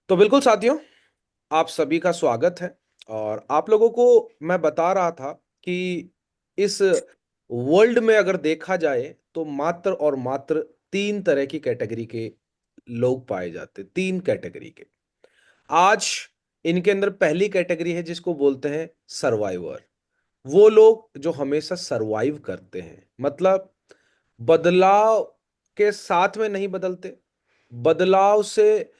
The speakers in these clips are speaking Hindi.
तो बिल्कुल साथियों, आप सभी का स्वागत है। और आप लोगों को मैं बता रहा था कि इस वर्ल्ड में अगर देखा जाए तो मात्र और मात्र तीन तरह की कैटेगरी के लोग पाए जाते, तीन कैटेगरी के। आज इनके अंदर पहली कैटेगरी है जिसको बोलते हैं सर्वाइवर। वो लोग जो हमेशा सरवाइव करते हैं, मतलब बदलाव के साथ में नहीं बदलते, बदलाव से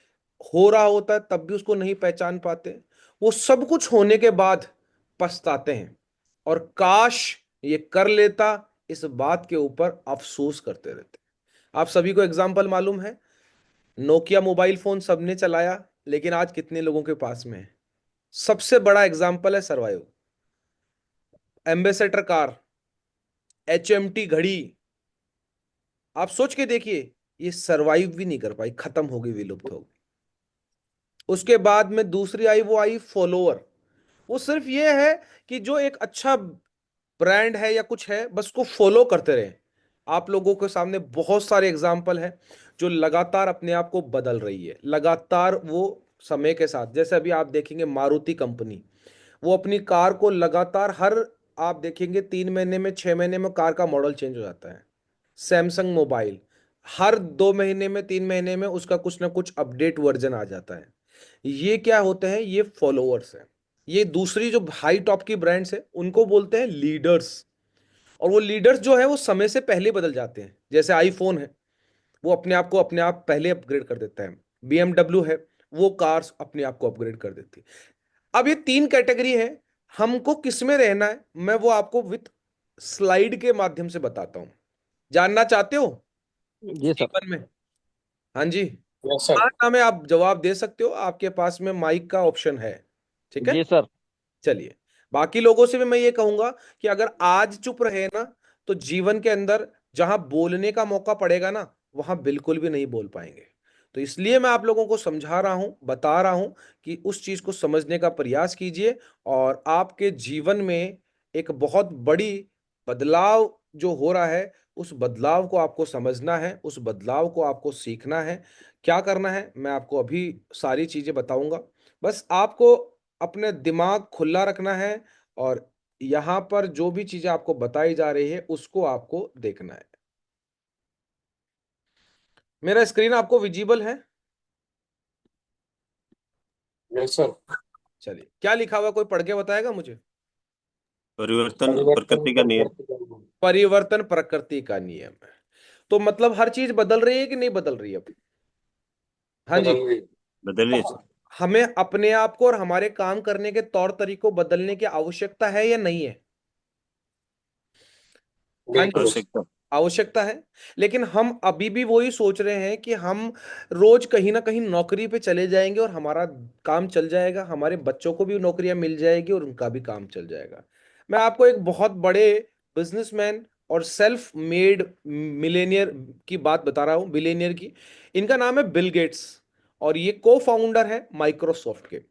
हो रहा होता है तब भी उसको नहीं पहचान पाते। वो सब कुछ होने के बाद पछताते हैं और काश ये कर लेता, इस बात के ऊपर अफसोस करते रहते हैं। आप सभी को एग्जाम्पल मालूम है, नोकिया मोबाइल फोन सबने चलाया, लेकिन आज कितने लोगों के पास में है? सबसे बड़ा एग्जाम्पल है सर्वाइव। एम्बेसडर कार, HMT घड़ी, आप सोच के देखिए, ये सरवाइव भी नहीं कर पाई, खत्म हो गई, विलुप्त हो गई। उसके बाद में दूसरी आई, वो आई फॉलोअर। वो सिर्फ ये है कि जो एक अच्छा ब्रांड है या कुछ है, बस उसको फॉलो करते रहे। आप लोगों के सामने बहुत सारे एग्जाम्पल हैं जो लगातार अपने आप को बदल रही है, लगातार वो समय के साथ। जैसे अभी आप देखेंगे मारुति कंपनी, वो अपनी कार को लगातार हर, आप देखेंगे 3 महीने में, 6 महीने में कार का मॉडल चेंज हो जाता है। सैमसंग मोबाइल, हर 2 महीने में, 3 महीने में उसका कुछ ना कुछ अपडेट वर्जन आ जाता है। ये क्या होते हैं? ये फॉलोअर्स हैं। ये दूसरी जो हाई टॉप की ब्रांड्स है उनको बोलते हैं लीडर्स। और वो लीडर्स जो है वो समय से पहले बदल जाते हैं। जैसे आईफोन है, वो अपने आप पहले अपग्रेड कर देता है। BMW है, वो कार्स अपने आप को अपग्रेड कर देती है। अब ये तीन कैटेगरी है, हमको किस में रहना है मैं वो आपको विथ स्लाइड के माध्यम से बताता हूं। जानना चाहते हो जी सर। जीवन में? हाँ जी। Yes sir. हाँ ना में आप जवाब दे सकते हो, आपके पास में माइक का ऑप्शन है। ठीक है, जी सर। चलिए। बाकी लोगों से भी मैं ये कहूंगा कि अगर आज चुप रहे ना, तो जीवन के अंदर जहां बोलने का मौका पड़ेगा ना, वहां बिल्कुल भी नहीं बोल पाएंगे। तो इसलिए मैं आप लोगों को समझा रहा हूं, बता रहा हूं कि उस चीज को समझने का प्रयास कीजिए। और आपके जीवन में एक बहुत बड़ी बदलाव जो हो रहा है, उस बदलाव को आपको समझना है, उस बदलाव को आपको सीखना है। क्या करना है मैं आपको अभी सारी चीजें बताऊंगा। बस आपको अपने दिमाग खुला रखना है, और यहां पर जो भी चीजें आपको बताई जा रही है उसको आपको देखना है। मेरा स्क्रीन आपको विजिबल है? Yes sir. चलिए, क्या लिखा हुआ है कोई पढ़ के बताएगा मुझे? परिवर्तन परिवर्तन प्रकृति का नियम। प्रकृति का नियम। परिवर्तन प्रकृति का नियम है। तो मतलब हर चीज बदल रही है कि नहीं बदल रही है अब? हाँ जी। बदल गई। बदलिए सर। हमें अपने आप को और हमारे काम करने के तौर तरीकों बदलने की आवश्यकता है या नहीं है? हाँ जी, बिल्कुल। आवश्यकता। आवश्यकता है। लेकिन हम अभी भी वही सोच रहे हैं कि हम रोज कहीं ना कहीं नौकरी पे चले जाएंगे और हमारा काम चल जाएगा, हमारे बच्चों को भी नौकरियां मिल जाएगी और उनका भी काम चल जाएगा। मैं आपको एक बहुत बड़े बिजनेसमैन और सेल्फ मेड मिलेनियर की बात बता रहा हूँ, बिलेनियर की। इनका नाम है बिल गेट्स, और ये को फाउंडर है माइक्रोसॉफ्ट के।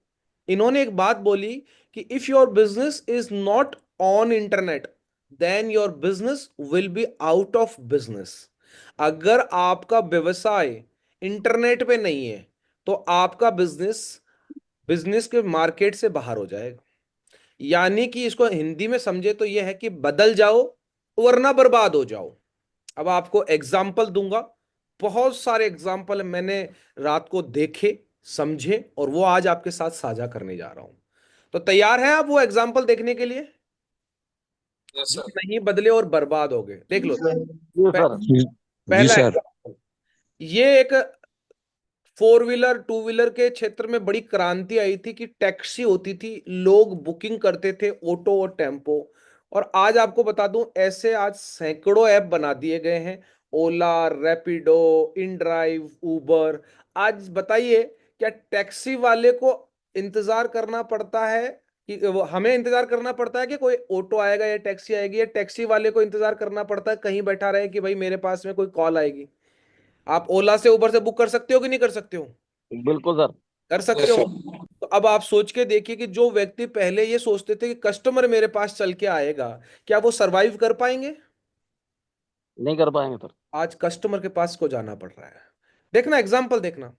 इन्होंने एक बात बोली कि if your business is not on internet, then your business will be out of business. अगर आपका व्यवसाय इंटरनेट पे नहीं है, तो आपका बिजनेस बिजनेस के मार्केट से बाहर हो जाएगा। यानी कि इसको हिंदी में समझे तो यह है कि बदल जाओ वरना बर्बाद हो जाओ। अब आपको एग्जाम्पल दूंगा, बहुत सारे एग्जाम्पल मैंने रात को देखे, समझे, और वो आज आपके साथ साझा करने जा रहा हूं। तो तैयार हैं आप वो एग्जाम्पल देखने के लिए, यस जो सर। नहीं बदले और बर्बाद हो गए? देख लो। जी सर। पह- जी जी पहला सर। एग्जाम्पल, ये एक फोर व्हीलर टू व्हीलर के क्षेत्र में बड़ी क्रांति आई थी कि टैक्सी होती थी, लोग बुकिंग करते थे, ऑटो और टेम्पो। और आज आपको बता दूं, ऐसे आज सैकड़ों ऐप बना दिए गए हैं, ओला, रैपिडो, इनड्राइव, उबर। आज बताइए, क्या टैक्सी वाले को इंतजार करना पड़ता है कि हमें इंतजार करना पड़ता है कि कोई ऑटो आएगा या टैक्सी आएगी, या टैक्सी वाले को इंतजार करना पड़ता है कहीं बैठा रहे कि भाई मेरे पास में कोई कॉल आएगी? आप ओला से उबर से बुक कर सकते हो कि नहीं कर सकते हो? बिल्कुल सर। कर सकते यस हो। सर। तो अब आप सोच के देखिए कि जो व्यक्ति पहले ये सोचते थे कि कस्टमर मेरे पास चल के आएगा, क्या वो सरवाइव कर पाएंगे? नहीं कर पाएंगे सर। आज कस्टमर के पास को जाना पड़ रहा है। देखना, एग्जाम्पल देखना।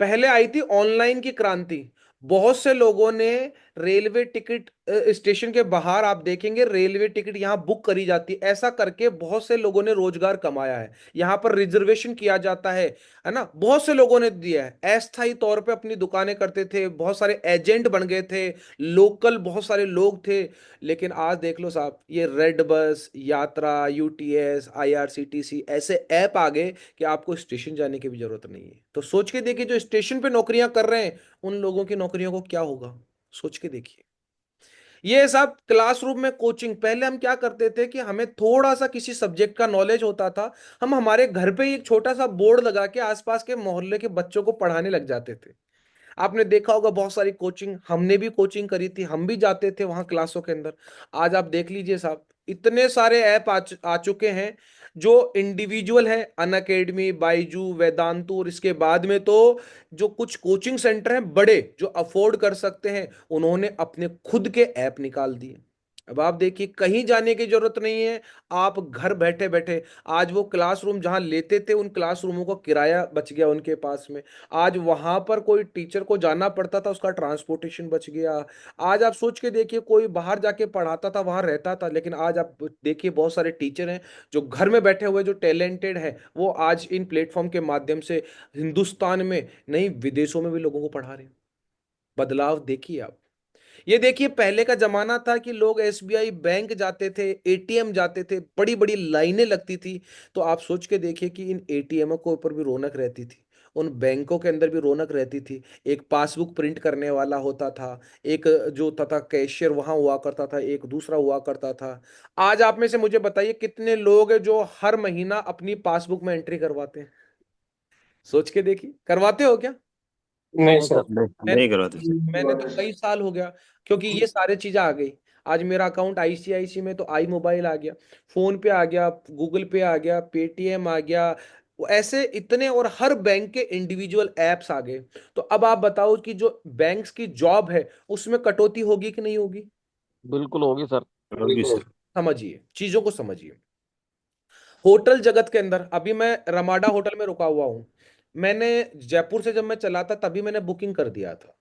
पहले आई थी ऑनलाइन की क्रांति। बहुत से लोगों ने रेलवे टिकट स्टेशन के बाहर आप देखेंगे रेलवे टिकट यहाँ बुक करी जाती है, ऐसा करके बहुत से लोगों ने रोजगार कमाया है। यहाँ पर रिजर्वेशन किया जाता है ना, बहुत से लोगों ने दिया है। अस्थायी तौर पे अपनी दुकानें करते थे, बहुत सारे एजेंट बन गए थे, लोकल बहुत सारे लोग थे। लेकिन आज देख लो साहब, ये रेड बस, यात्रा, यूटीएस, आईआरसीटीसी ऐसे ऐप आ गए कि आपको स्टेशन जाने की भी जरूरत नहीं है। तो सोच के देखिए, जो स्टेशन पे नौकरियां कर रहे हैं उन लोगों की नौकरियों को क्या होगा, सोच के देखिए। ये सब क्लासरूम में कोचिंग, पहले हम क्या करते थे कि हमें थोड़ा सा किसी सब्जेक्ट का नॉलेज होता था, हम हमारे घर पे ही एक छोटा सा बोर्ड लगा के आसपास के मोहल्ले के बच्चों को पढ़ाने लग जाते थे। आपने देखा होगा बहुत सारी कोचिंग, हमने भी कोचिंग करी थी, हम भी जाते थे वहां क्लासों के अंदर। आज आप देख लीजिए साहब, इतने सारे ऐप आ चुके हैं जो इंडिविजुअल है, अनअकैडमी, बाइजू, वेदांतु, और इसके बाद में तो जो कुछ कोचिंग सेंटर हैं बड़े जो अफोर्ड कर सकते हैं, उन्होंने अपने खुद के ऐप निकाल दिए। अब आप देखिए, कहीं जाने की जरूरत नहीं है, आप घर बैठे बैठे, आज वो क्लासरूम जहां लेते थे उन क्लासरूमों का किराया बच गया उनके पास में। आज वहां पर कोई टीचर को जाना पड़ता था, उसका ट्रांसपोर्टेशन बच गया। आज आप सोच के देखिए, कोई बाहर जाके पढ़ाता था, वहां रहता था, लेकिन आज आप देखिए बहुत सारे टीचर हैं जो घर में बैठे हुए, जो टैलेंटेड है, वो आज इन प्लेटफॉर्म के माध्यम से हिंदुस्तान में नहीं, विदेशों में भी लोगों को पढ़ा रहे हैं। बदलाव देखिए आप। ये देखिए, पहले का जमाना था कि लोग एसबीआई बैंक जाते थे, एटीएम जाते थे, बड़ी बड़ी लाइनें लगती थी। तो आप सोच के देखिए कि इन एटीएम के ऊपर भी रौनक रहती थी, उन बैंकों के अंदर भी रौनक रहती थी। एक पासबुक प्रिंट करने वाला होता था, एक जो होता था कैशियर वहां हुआ करता था, एक दूसरा हुआ करता था। आज आप में से मुझे बताइए कितने लोग हैं जो हर महीना अपनी पासबुक में एंट्री करवाते हैं? सोच के देखिए, करवाते हो क्या? नहीं नहीं सर। सर, नहीं। मैंने नहीं करवाते सर। मैंने तो कई साल हो गया, क्योंकि ये सारे चीजें आ गई। आज मेरा अकाउंट आईसीआईसी में, तो आई मोबाइल आ गया, फोन पे आ गया, गूगल पे आ गया, पेटीएम आ गया, वो ऐसे इतने, और हर बैंक के इंडिविजुअल एप्स आ गए। तो अब आप बताओ कि जो बैंक्स की जॉब है उसमें कटौती होगी कि नहीं होगी? बिल्कुल होगी सर। होगी बिल्कुल। सर। समझिए, चीजों को समझिए। होटल जगत के अंदर, अभी मैं रमाडा होटल में रुका हुआ हूं। मैंने जयपुर से जब मैं चला था तभी मैंने बुकिंग कर दिया था।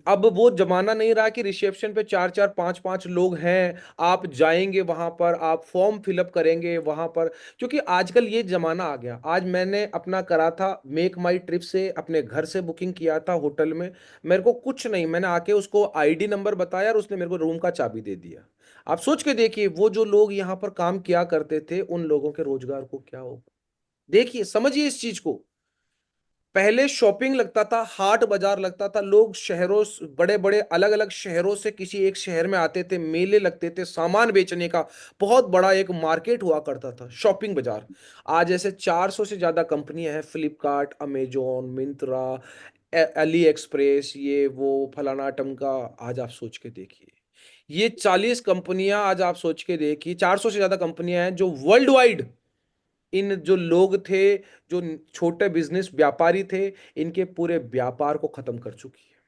अब वो जमाना नहीं रहा कि रिसेप्शन पे चार चार पांच पांच लोग हैं, आप जाएंगे वहां पर, आप फॉर्म फिलअप करेंगे वहां पर। क्योंकि आजकल ये जमाना आ गया। आज मैंने अपना करा था मेक माई ट्रिप से, अपने घर से बुकिंग किया था होटल में। मेरे को कुछ नहीं, मैंने आके उसको आईडी नंबर बताया और उसने मेरे को रूम का चाबी दे दिया। आप सोच के देखिए, वो जो लोग यहाँ पर काम किया करते थे उन लोगों के रोजगार को क्या होगा। देखिए, समझिए इस चीज को। पहले शॉपिंग लगता था, हाट बाजार लगता था, लोग शहरों, बड़े बड़े अलग अलग शहरों से किसी एक शहर में आते थे, मेले लगते थे, सामान बेचने का बहुत बड़ा एक मार्केट हुआ करता था, शॉपिंग बाजार। आज ऐसे 400 से ज्यादा कंपनियां हैं, फ्लिपकार्ट, अमेजोन, मिंत्रा, अली एक्सप्रेस, ये वो फलाना टमका। आज आप सोच के देखिए, ये 40 कंपनियां, आज आप सोच के देखिए 400 से ज्यादा कंपनियां हैं जो वर्ल्ड वाइड, इन जो लोग थे, जो छोटे बिजनेस व्यापारी थे, इनके पूरे व्यापार को खत्म कर चुकी है।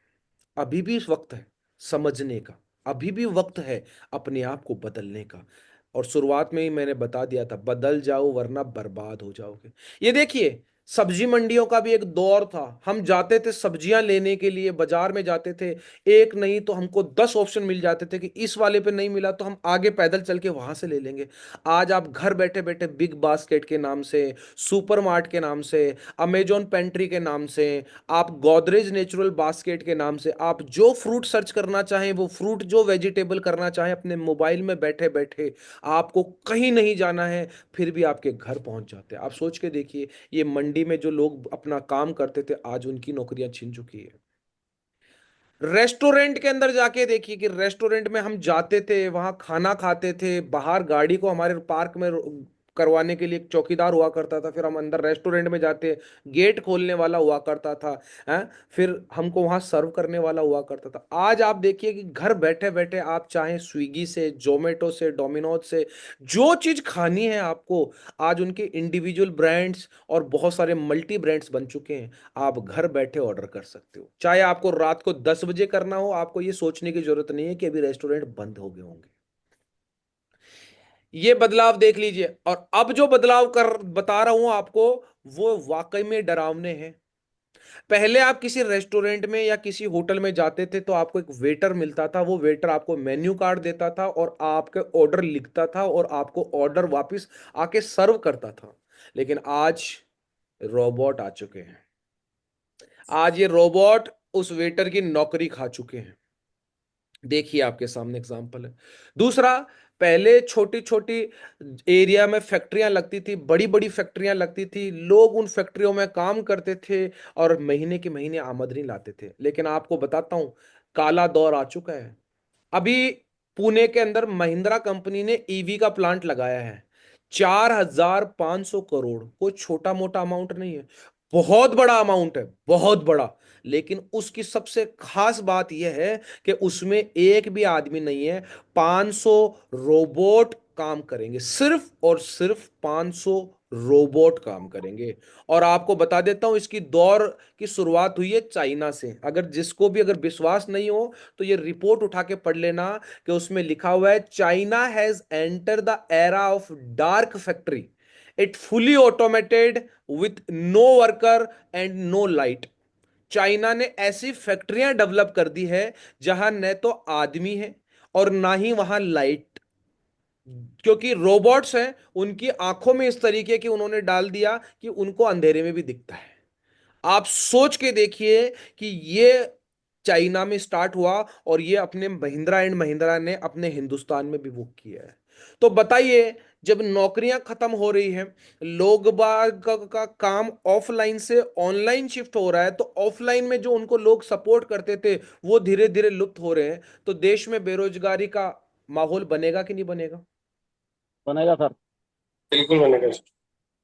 अभी भी वक्त है समझने का, अभी भी वक्त है अपने आप को बदलने का। और शुरुआत में ही मैंने बता दिया था, बदल जाओ वरना बर्बाद हो जाओगे। ये देखिए, सब्जी मंडियों का भी एक दौर था। हम जाते थे सब्जियां लेने के लिए, बाजार में जाते थे, एक नहीं तो हमको 10 ऑप्शन मिल जाते थे कि इस वाले पे नहीं मिला तो हम आगे पैदल चल के वहां से ले लेंगे। आज आप घर बैठे बैठे बिग बास्केट के नाम से, सुपर मार्ट के नाम से, अमेजॉन पेंट्री के नाम से, आप गोदरेज नेचुरल बास्केट के नाम से, आप जो फ्रूट सर्च करना चाहें, वो फ्रूट, जो वेजिटेबल करना चाहें, अपने मोबाइल में बैठे बैठे आपको कहीं नहीं जाना है, फिर भी आपके घर पहुंच जाते हैं। आप सोच के देखिए, ये मंडी में जो लोग अपना काम करते थे आज उनकी नौकरियां छिन चुकी है। रेस्टोरेंट के अंदर जाके देखिए कि रेस्टोरेंट में हम जाते थे, वहां खाना खाते थे, बाहर गाड़ी को हमारे पार्क में करवाने के लिए एक चौकीदार हुआ करता था, फिर हम अंदर रेस्टोरेंट में जाते, गेट खोलने वाला हुआ करता था, हैं, फिर हमको वहां सर्व करने वाला हुआ करता था। आज आप देखिए कि घर बैठे बैठे आप चाहें स्विगी से, जोमेटो से, डोमिनोज से, जो चीज खानी है आपको, आज उनके इंडिविजुअल ब्रांड्स और बहुत सारे मल्टी ब्रांड्स बन चुके हैं। आप घर बैठे ऑर्डर कर सकते हो, चाहे आपको रात को 10 बजे करना हो, आपको ये सोचने की जरूरत नहीं है कि अभी रेस्टोरेंट बंद हो गए होंगे। ये बदलाव देख लीजिए। और अब जो बदलाव कर बता रहा हूं आपको, वो वाकई में डरावने हैं। पहले आप किसी रेस्टोरेंट में या किसी होटल में जाते थे तो आपको एक वेटर मिलता था, वो वेटर आपको मेन्यू कार्ड देता था और आपके ऑर्डर लिखता था और आपको ऑर्डर वापस आके सर्व करता था। लेकिन आज रोबोट आ चुके हैं। आज ये रोबोट उस वेटर की नौकरी खा चुके हैं। देखिए आपके सामने एग्जांपल है। दूसरा, पहले छोटी छोटी एरिया में फैक्ट्रियां लगती थी, बड़ी बड़ी फैक्ट्रियां लगती थी, लोग उन फैक्ट्रियों में काम करते थे और महीने के महीने आमदनी लाते थे। लेकिन आपको बताता हूं, काला दौर आ चुका है। अभी पुणे के अंदर महिंद्रा कंपनी ने ईवी का प्लांट लगाया है। 4,500 करोड़, कोई छोटा मोटा अमाउंट नहीं है, बहुत बड़ा अमाउंट है, बहुत बड़ा। लेकिन उसकी सबसे खास बात यह है कि उसमें एक भी आदमी नहीं है। 500 रोबोट काम करेंगे, सिर्फ और सिर्फ 500 रोबोट काम करेंगे। और आपको बता देता हूं, इसकी दौर की शुरुआत हुई है चाइना से। अगर जिसको भी अगर विश्वास नहीं हो तो ये रिपोर्ट उठा के पढ़ लेना कि उसमें लिखा हुआ है, China has enter the era of dark factory, it fully automated with no worker and no light. China ने ऐसी फैक्ट्रियां डेवलप कर दी है जहां न तो आदमी है और ना ही वहां लाइट, क्योंकि रोबोट्स हैं, उनकी आंखों में इस तरीके की उन्होंने डाल दिया कि उनको अंधेरे में भी दिखता है। आप सोच के देखिए कि ये चाइना में स्टार्ट हुआ और ये अपने महिंद्रा एंड महिंद्रा ने अपने हिंदुस्तान में भी वो किया है। तो बताइए, जब नौकरियां खत्म हो रही हैं, लोग बाग का काम ऑफलाइन से ऑनलाइन शिफ्ट हो रहा है, तो ऑफलाइन में जो उनको लोग सपोर्ट करते थे वो धीरे धीरे लुप्त हो रहे हैं, तो देश में बेरोजगारी का माहौल बनेगा कि नहीं बनेगा? बनेगा सर। बिल्कुल बनेगा सर।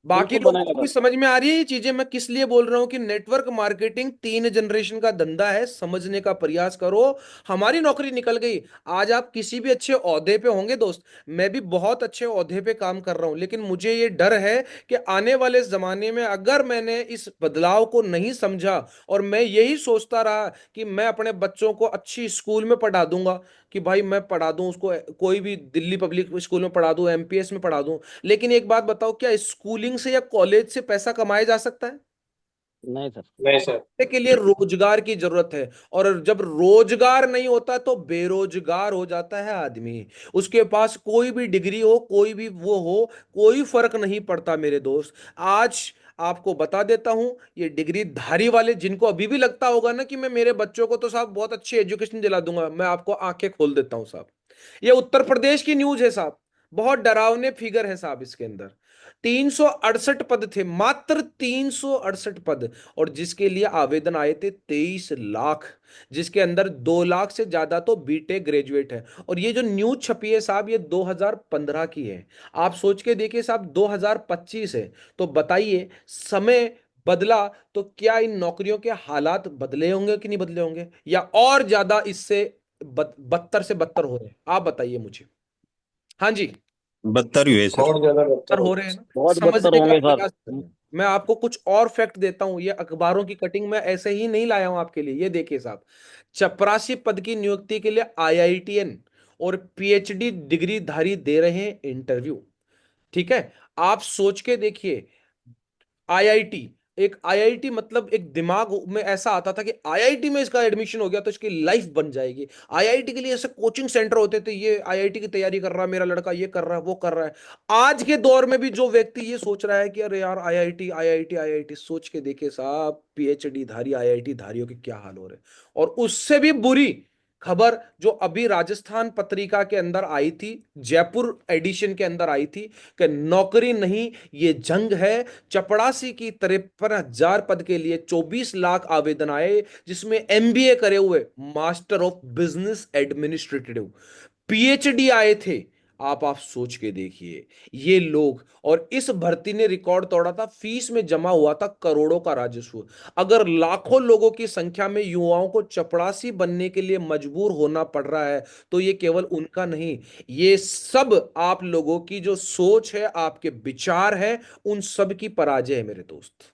बाकी बिल्कुल लोगों बनेगा को भी सर। समझ में आ रही है ये चीजें? मैं किस लिए बोल रहा हूं कि नेटवर्क मार्केटिंग 3 जनरेशन का धंधा है, समझने का प्रयास करो। हमारी नौकरी निकल गई, आज आप किसी भी अच्छे ओहदे पे होंगे दोस्त, मैं भी बहुत अच्छे ओहदे पे काम कर रहा हूं, लेकिन मुझे ये डर है कि आने वाले जमाने में अगर मैंने इस बदलाव को नहीं समझा और मैं यही सोचता रहा कि मैं अपने बच्चों को अच्छी स्कूल में पढ़ा दूंगा, कि भाई मैं पढ़ा दूं उसको, कोई भी दिल्ली पब्लिक स्कूल में पढ़ा दूं, एमपीएस में पढ़ा दूं, लेकिन एक बात बताओ, क्या स्कूलिंग से या कॉलेज से पैसा कमाया जा सकता है? नहीं सर। नहीं सर। के लिए रोजगार की जरूरत है, और जब रोजगार नहीं होता तो बेरोजगार हो जाता है आदमी। उसके पास कोई भी डिग्री हो, कोई भी वो हो, कोई फर्क नहीं पड़ता मेरे दोस्त। आज आपको बता देता हूं, ये डिग्री धारी वाले जिनको अभी भी लगता होगा ना कि मैं मेरे बच्चों को तो साहब बहुत अच्छी एजुकेशन दिला दूंगा, मैं आपको आंखें खोल देता हूं साहब। ये उत्तर प्रदेश की न्यूज है साहब, बहुत डरावने फिगर है साहब इसके अंदर। 368 पद थे, मात्र 368 पद, और जिसके लिए आवेदन आए थे 23 लाख, जिसके अंदर 2 लाख से ज्यादा तो बीटेक ग्रेजुएट है। और ये जो न्यूज छपी है साहब, ये 2015 की है। आप सोच के देखिए साहब, 2025 है। तो बताइए, समय बदला तो क्या इन नौकरियों के हालात बदले होंगे कि नहीं बदले होंगे, या और ज्यादा इससे बदतर से बदतर हो रहे हैं? आप बताइए मुझे। हाँ जी, बदतर ही हुए सर। और ज्यादा बदतर बेहतर हो हो। रहे हैं ना? बहुत बदतर समझने का होंगे सर। प्रयास करिए। मैं आपको कुछ और फैक्ट देता हूं, ये अखबारों की कटिंग में ऐसे ही नहीं लाया हूं आपके लिए। ये देखिए साहब, चपरासी पद की नियुक्ति के लिए आईआईटीएन और पीएचडी डिग्री धारी दे रहे हैं इंटरव्यू। ठीक है, आप सोच के देखिए, आईआईटी, एक आईआईटी मतलब एक दिमाग में ऐसा आता था कि आईआईटी में इसका एडमिशन हो गया तो इसकी लाइफ बन जाएगी। आईआईटी के लिए ऐसे कोचिंग सेंटर होते थे, ये आईआईटी की तैयारी कर रहा है मेरा लड़का, ये कर रहा है, वो कर रहा है। आज के दौर में भी जो व्यक्ति ये सोच रहा है कि अरे यार आईआईटी आईआईटी आईआईटी, सोच के देखिए साहब, पीएचडी धारी आईआईटी धारियों के क्या हाल हो रहे हैं। और उससे भी बुरी खबर जो अभी राजस्थान पत्रिका के अंदर आई थी, जयपुर एडिशन के अंदर आई थी, कि नौकरी नहीं ये जंग है। चपड़ासी की 53,000 पद के लिए 24 लाख आवेदन आए, जिसमें एमबीए करे हुए, master of business administrative, PhD आए थे। आप सोच के देखिए ये लोग, और इस भर्ती ने रिकॉर्ड तोड़ा था, फीस में जमा हुआ था करोड़ों का राजस्व। अगर लाखों लोगों की संख्या में युवाओं को चपड़ासी बनने के लिए मजबूर होना पड़ रहा है, तो ये केवल उनका नहीं, ये सब आप लोगों की जो सोच है, आपके विचार है, उन सब की पराजय है मेरे दोस्त।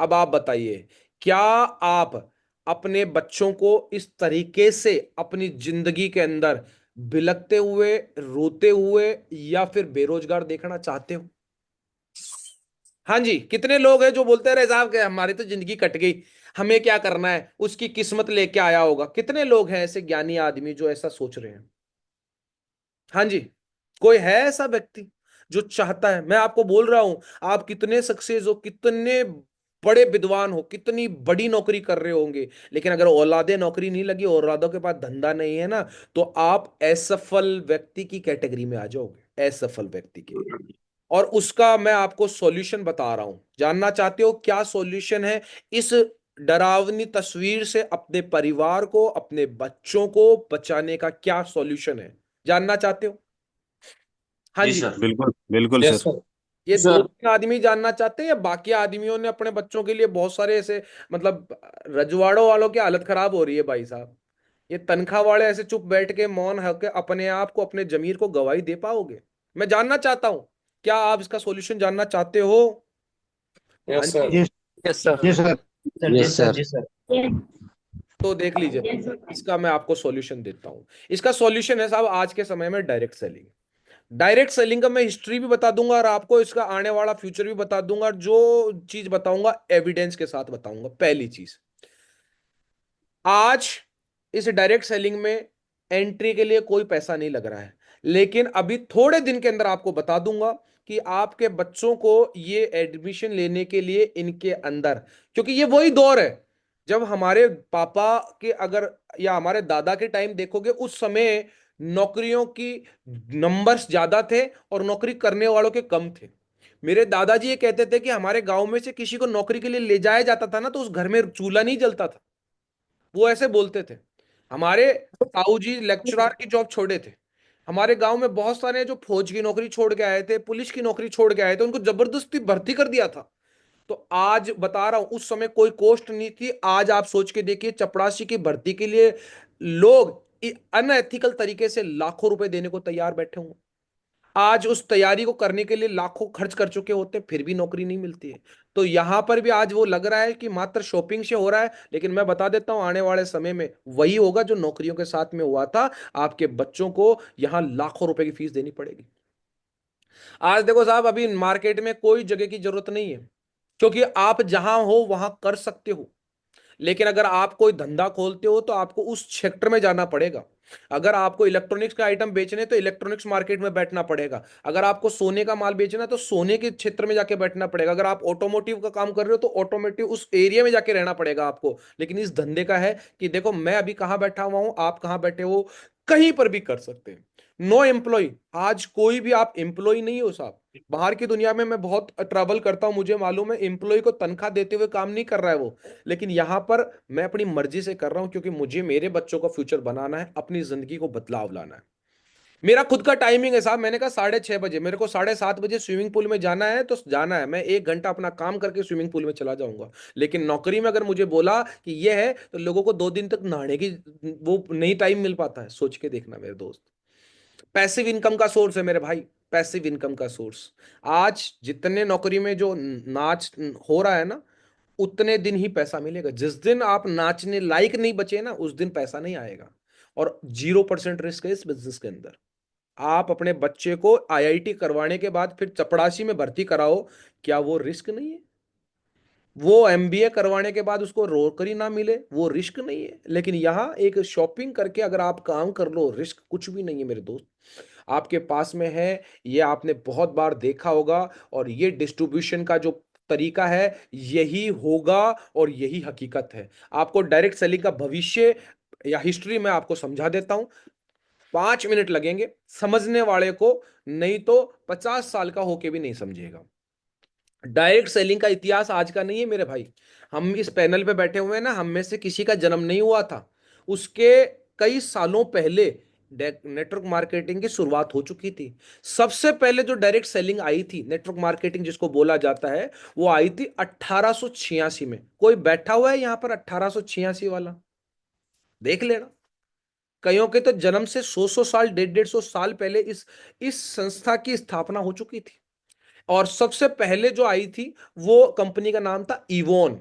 अब आप बताइए, क्या आप अपने बच्चों को इस तरीके से अपनी जिंदगी के अंदर बिलखते हुए, रोते हुए, या फिर बेरोजगार देखना चाहते हो? हाँ जी, कितने लोग हैं जो बोलते रहे साहब कि हमारी तो जिंदगी कट गई, हमें क्या करना है, उसकी किस्मत लेके आया होगा। कितने लोग हैं ऐसे ज्ञानी आदमी जो ऐसा सोच रहे हैं? हाँ जी, कोई है ऐसा व्यक्ति जो चाहता है? मैं आपको बोल रहा हूं, आप कितने सक्सेस हो, कितने बड़े विद्वान हो, कितनी बड़ी नौकरी कर रहे होंगे, लेकिन अगर औलादे नौकरी नहीं लगी, औलादों के पास धंधा नहीं है ना, तो आप असफल व्यक्ति की कैटेगरी में आ जाओगे, असफल व्यक्ति के। और उसका मैं आपको सॉल्यूशन बता रहा हूं। जानना चाहते हो क्या सॉल्यूशन है? इस डरावनी तस्वीर से अपने परिवार को, अपने बच्चों को बचाने का क्या सॉल्यूशन है? जानना चाहते हो? हाँ जी जी। सर। बिल्कुल बिल्कुल यस सर। सर। ये दो सर तीन आदमी जानना चाहते हैं या बाकी आदमियों ने अपने बच्चों के लिए बहुत सारे ऐसे, मतलब रजवाड़ों वालों की हालत खराब हो रही है भाई साहब। ये तनख्वाह वाले ऐसे चुप बैठ के मौन होकर अपने आप को, अपने जमीर को गवाही दे पाओगे? मैं जानना चाहता हूं, क्या आप इसका सॉल्यूशन जानना चाहते हो? हाँ यस सर। जी। जी यस सर। जी सर। Yes sir. जी सर। तो देख लीजिए, इसका मैं आपको सॉल्यूशन देता हूं। इसका सॉल्यूशन है साहब आज के समय में डायरेक्ट सेलिंग। डायरेक्ट सेलिंग का मैं हिस्ट्री भी बता दूंगा और आपको इसका आने वाला फ्यूचर भी बता दूंगा। जो चीज बताऊंगा एविडेंस के साथ बताऊंगा। पहली चीज, आज इस डायरेक्ट सेलिंग में एंट्री के लिए कोई पैसा नहीं लग रहा है, लेकिन अभी थोड़े दिन के अंदर आपको बता दूंगा कि आपके बच्चों को ये एडमिशन लेने के लिए इनके अंदर, क्योंकि ये वही दौर है जब हमारे पापा के, अगर या हमारे दादा के टाइम देखोगे, उस समय नौकरियों की नंबर्स ज्यादा थे और नौकरी करने वालों के कम थे। मेरे दादाजी ये कहते थे कि हमारे गांव में से किसी को नौकरी के लिए ले जाया जाता था ना, तो उस घर में चूल्हा नहीं जलता था। वो ऐसे बोलते थे। हमारे ताऊ जी लेक्चरर की जॉब छोड़े थे। हमारे गांव में बहुत सारे जो फौज की नौकरी छोड़ के आए थे, पुलिस की नौकरी छोड़ के आए थे, उनको जबरदस्ती भर्ती कर दिया था। तो आज बता रहा हूं, उस समय कोई कोस्ट नहीं थी। आज आप सोच के देखिए, चपरासी की भर्ती के लिए लोग अनएथिकल तरीके से लाखों रुपए देने को तैयार बैठे हुए। आज उस तैयारी को करने के लिए लाखों खर्च कर चुके होते हैं, फिर भी नौकरी नहीं मिलती है। तो यहां पर भी आज वो लग रहा है कि मात्र शॉपिंग से हो रहा है, लेकिन मैं बता देता हूं, आने वाले समय में वही होगा जो नौकरियों के साथ में हुआ था। आपके बच्चों को यहां लाखों रुपए की फीस देनी पड़ेगी। आज देखो साहब, अभी मार्केट में कोई जगह की जरूरत नहीं है, क्योंकि आप जहां हो वहां कर सकते हो। लेकिन अगर आप कोई धंधा खोलते हो तो आपको उस सेक्टर में जाना पड़ेगा। अगर आपको इलेक्ट्रॉनिक्स का आइटम बेचने तो इलेक्ट्रॉनिक्स मार्केट में बैठना पड़ेगा। अगर आपको सोने का माल बेचना तो सोने के क्षेत्र में जाके बैठना पड़ेगा। अगर आप ऑटोमोटिव का काम कर रहे हो तो ऑटोमोटिव उस एरिया में जाके रहना पड़ेगा आपको। लेकिन इस धंधे का है कि देखो, मैं अभी कहां बैठा हुआ हूं, आप कहां बैठे हो, कहीं पर भी कर सकते हैं। नो एम्प्लॉय, आज कोई भी आप एम्प्लॉय नहीं हो साहब। बाहर की दुनिया में मैं बहुत ट्रैवल करता हूं, मुझे मालूम है एम्प्लॉय को तनख्वाह देते हुए काम नहीं कर रहा है वो। लेकिन यहां पर मैं अपनी मर्जी से कर रहा हूं, क्योंकि मुझे मेरे बच्चों का फ्यूचर बनाना है, अपनी जिंदगी को बदलाव लाना है। मेरा खुद का टाइमिंग है साहब, मैंने कहा 6:30 बजे, मेरे को 7:30 बजे स्विमिंग पूल में जाना है तो जाना है। मैं 1 घंटा अपना काम करके स्विमिंग पूल में चला जाऊंगा। लेकिन नौकरी में अगर मुझे बोला कि ये है, तो लोगों को 2 दिन तक नहाने की वो नहीं टाइम मिल पाता है। सोच के देखना मेरे दोस्त। पैसिव इनकम का सोर्स है मेरे भाई, पैसिव इनकम का सोर्स। आज जितने नौकरी में जो नाच हो रहा है ना, उतने दिन ही पैसा मिलेगा। जिस दिन आप नाचने लायक नहीं बचे ना, उस दिन पैसा नहीं आएगा। और 0% रिस्क है इस बिजनेस के अंदर। आप अपने बच्चे को आईआईटी करवाने के बाद फिर चपड़ासी में भर्ती कराओ, क्या वो रिस्क नहीं है? वो एमबीए करवाने के बाद उसको नौकरी ना मिले, वो रिस्क नहीं है? लेकिन यहां एक शॉपिंग करके अगर आप काम कर लो, रिस्क कुछ भी नहीं है मेरे दोस्त। आपके पास में है, ये आपने बहुत बार देखा होगा। और ये डिस्ट्रीब्यूशन का जो तरीका है, यही होगा और यही हकीकत है। आपको डायरेक्ट सेलिंग का भविष्य या हिस्ट्री में आपको समझा देता हूं। 5 मिनट लगेंगे समझने वाले को, नहीं तो 50 साल का होके भी नहीं समझेगा। डायरेक्ट सेलिंग का इतिहास आज का नहीं है मेरे भाई। हम इस पैनल पे बैठे हुए हैं ना, हम में से किसी का जन्म नहीं हुआ था, उसके कई सालों पहले नेटवर्क मार्केटिंग की शुरुआत हो चुकी थी। सबसे पहले जो डायरेक्ट सेलिंग आई थी, नेटवर्क मार्केटिंग जिसको बोला जाता है, वो आई थी 1886 में। कोई बैठा हुआ है यहां पर 1886 वाला? देख लेना। कईयों के तो जन्म से 100-100 साल, 150-150 साल पहले इस संस्था की स्थापना हो चुकी थी। और सबसे पहले जो आई थी, वो कंपनी का नाम था इवोन।